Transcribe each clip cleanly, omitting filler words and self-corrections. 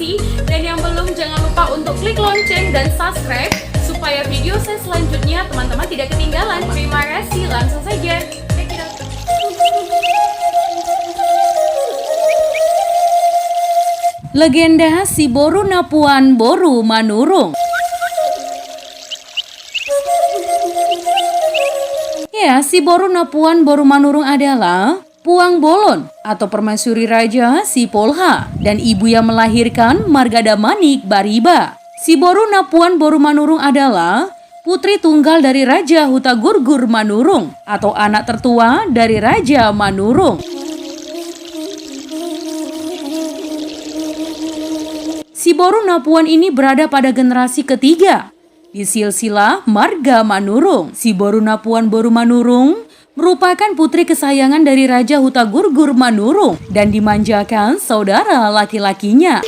kasih. Dan yang belum, jangan lupa untuk klik lonceng dan subscribe supaya video saya selanjutnya teman-teman tidak ketinggalan. Terima kasih, langsung saja. Check it out. Legenda Si Boru Napuan Boru Manurung. Ya, Si Boru Napuan Boru Manurung adalah Puang Bolon atau permaisuri raja Si Polha dan ibu yang melahirkan Margada Manik Bariba. Si Boru Napuan Boru Manurung adalah putri tunggal dari Raja Huta Gurgur Manurung atau anak tertua dari Raja Manurung. Si Boru Napuan ini berada pada generasi ketiga di silsilah marga Manurung. Si Boru Napuan Boru Manurung merupakan putri kesayangan dari Raja Huta Gurgur Manurung dan dimanjakan saudara laki-lakinya.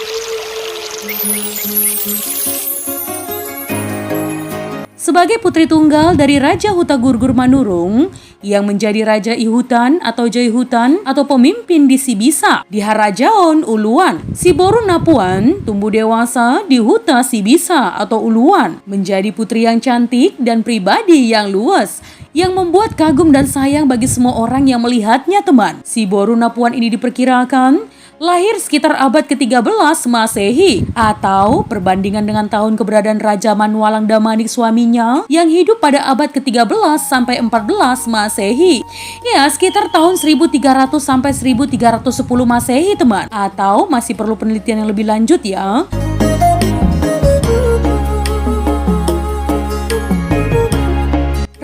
Sebagai putri tunggal dari Raja Huta Gurgur Manurung yang menjadi Raja Ihutan atau Jaihutan atau pemimpin di Sibisa di Harajaon Uluan, Si Boru Napuan tumbuh dewasa di Huta Sibisa atau Uluan, menjadi putri yang cantik dan pribadi yang luas yang membuat kagum dan sayang bagi semua orang yang melihatnya, teman. Si Boru Napuan ini diperkirakan lahir sekitar abad ke-13 Masehi atau perbandingan dengan tahun keberadaan Raja Manualang Damanik suaminya yang hidup pada abad ke-13 sampai 14 Masehi. Ya, sekitar tahun 1300 sampai 1310 Masehi, teman. Atau masih perlu penelitian yang lebih lanjut ya.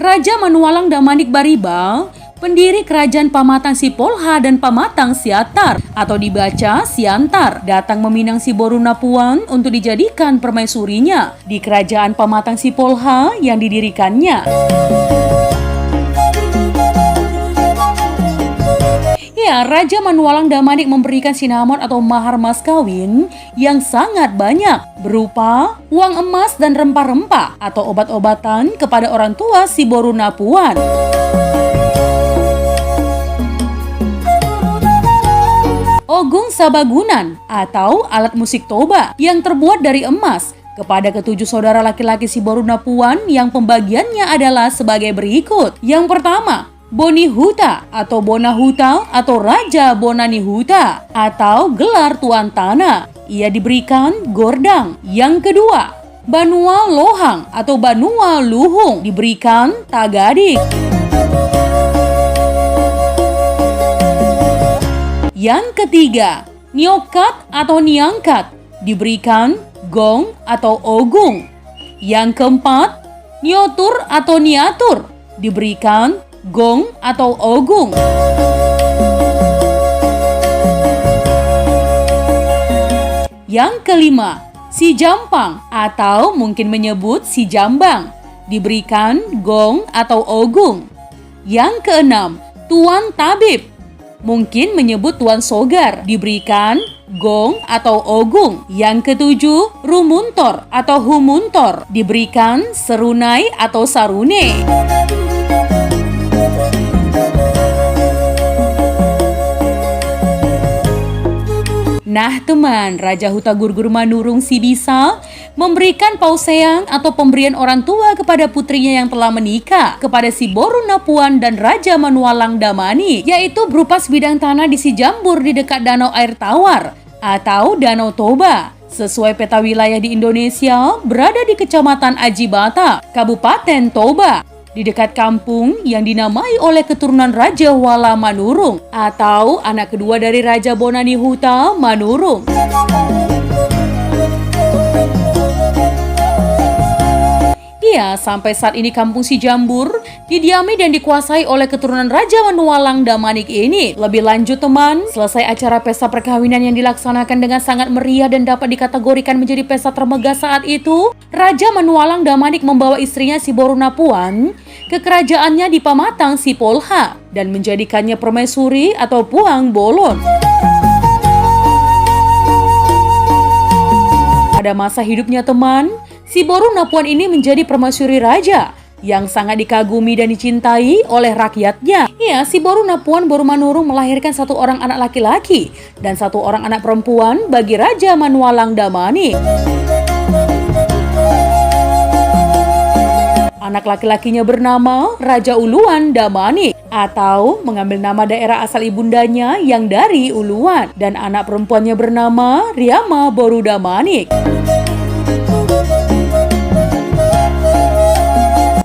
Raja Manualang Damanik Bariba, pendiri kerajaan Pamatang Si Polha dan Pamatang Siatar atau dibaca Siantar, datang meminang Si Boru Napuan untuk dijadikan permaisurinya di kerajaan Pamatang Si Polha yang didirikannya. Ya, Raja Manualang Damanik memberikan sinamon atau mahar mas kawin yang sangat banyak berupa uang emas dan rempah-rempah atau obat-obatan kepada orang tua Si Boru Napuan. Ogung Sabagunan atau alat musik toba yang terbuat dari emas kepada ketujuh saudara laki-laki Si Boru Napuan yang pembagiannya adalah sebagai berikut. Yang pertama, Boni Huta atau Bona Huta atau Raja Bonani Huta atau gelar Tuan Tanah. Ia diberikan gordang. Yang kedua, Banua Lohang atau Banua Luhung diberikan tagadik. Yang ketiga, Nyokat atau Niangkat diberikan gong atau ogung. Yang keempat, Nyotur atau Niatur diberikan gong atau ogung. Yang kelima, Si Jampang atau mungkin menyebut Si Jambang diberikan gong atau ogung. Yang keenam, Tuan Tabib, mungkin menyebut Tuan Sogar, diberikan gong atau ogung. Yang ketujuh, Rumuntor atau Humuntor, diberikan serunai atau sarune. Nah teman, Raja Huta Gurgur Manurung Sibisa memberikan pauseang atau pemberian orang tua kepada putrinya yang telah menikah kepada Si Boru Napuan dan Raja Manualang Damanik, yaitu berupa sebidang tanah di Sijambur di dekat Danau Air Tawar atau Danau Toba. Sesuai peta wilayah di Indonesia, berada di Kecamatan Ajibata, Kabupaten Toba, di dekat kampung yang dinamai oleh keturunan Raja Wala Manurung atau anak kedua dari Raja Bonani Huta Manurung. Ya, sampai saat ini kampung Sijambur didiami dan dikuasai oleh keturunan Raja Manualang Damanik ini. Lebih lanjut teman, selesai acara pesta perkawinan yang dilaksanakan dengan sangat meriah dan dapat dikategorikan menjadi pesta termegah saat itu, Raja Manualang Damanik membawa istrinya Si Boru Napuan ke kerajaannya di Pamatang Si Polha dan menjadikannya permaisuri atau Puang Bolon. Pada masa hidupnya teman, Si Boru Napuan ini menjadi permaisuri raja yang sangat dikagumi dan dicintai oleh rakyatnya. Ya, si Boru Napuan Boru Manurung melahirkan 1 orang anak laki-laki dan 1 orang anak perempuan bagi Raja Manualang Damanik. Anak laki-lakinya bernama Raja Uluan Damanik atau mengambil nama daerah asal ibundanya yang dari Uluan, dan anak perempuannya bernama Riama Boru Damanik.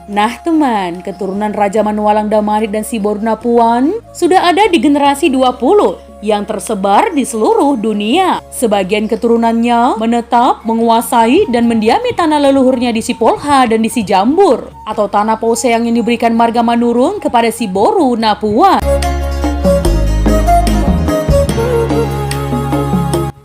Nah teman, keturunan Raja Manualang Damanik dan si Boru Napuan sudah ada di generasi 20 yang tersebar di seluruh dunia. Sebagian keturunannya menetap, menguasai, dan mendiami tanah leluhurnya di Sipolha dan di Sijambur, atau tanah Poseyang yang diberikan marga Manurung kepada si Boru Napuan.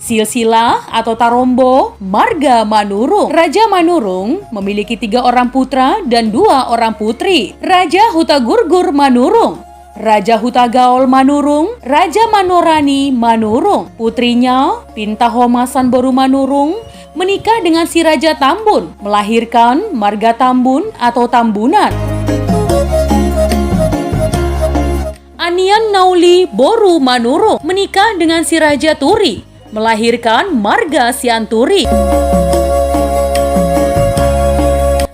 Silsilah atau Tarombo marga Manurung. Raja Manurung memiliki 3 orang putra dan 2 orang putri. Raja Hutagurgur Manurung, Raja Hutagaol Manurung, Raja Manorani Manurung. Putrinya Pintahomasan Boru Manurung menikah dengan si Raja Tambun, melahirkan marga Tambun atau Tambunan. Anian Nauli Boru Manurung menikah dengan si Raja Turi, melahirkan marga Sianturi.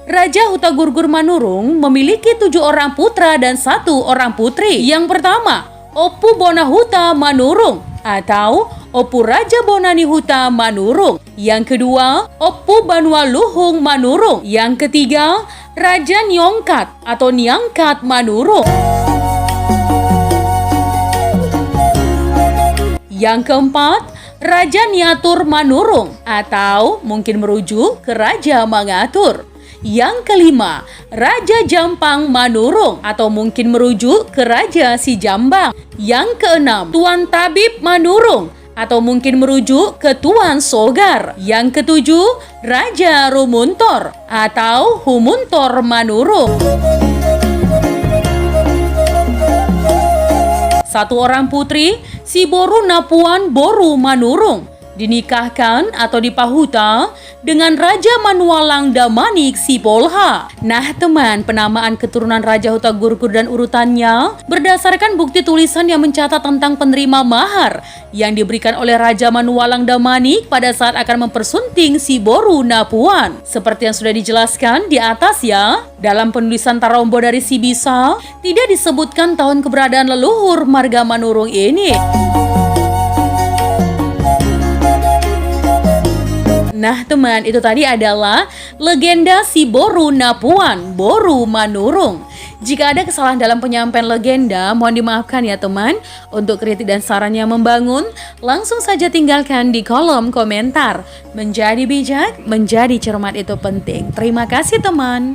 Raja Hutagurgur Manurung memiliki 7 orang putra dan 1 orang putri. Yang pertama, Opu Bonahuta Manurung atau Opu Raja Bonani Huta Manurung. Yang kedua, Opu Banua Luhung Manurung. Yang ketiga, Raja Nyongkat atau Niangkat Manurung. Yang keempat, Raja Niatur Manurung atau mungkin merujuk ke Raja Mangatur. Yang kelima, Raja Jampang Manurung atau mungkin merujuk ke Raja Sijambang. Yang keenam, Tuan Tabib Manurung atau mungkin merujuk ke Tuan Sogar. Yang ketujuh, Raja Rumuntor atau Humuntor Manurung. 1 orang putri, si Boru Napuan Boru Manurung, dinikahkan atau dipahuta dengan Raja Manualang Damanik Sipolha. Nah teman, penamaan keturunan Raja Hutagurgur dan urutannya berdasarkan bukti tulisan yang mencatat tentang penerima mahar yang diberikan oleh Raja Manualang Damanik pada saat akan mempersunting si Boru Napuan. Seperti yang sudah dijelaskan di atas ya, dalam penulisan Tarombo dari si Bisa tidak disebutkan tahun keberadaan leluhur marga Manurung ini. Nah teman, itu tadi adalah legenda si Boru Napuan Boru Manurung. Jika ada kesalahan dalam penyampaian legenda, mohon dimaafkan ya teman. Untuk kritik dan saran yang membangun, langsung saja tinggalkan di kolom komentar. Menjadi bijak, menjadi cermat itu penting. Terima kasih teman.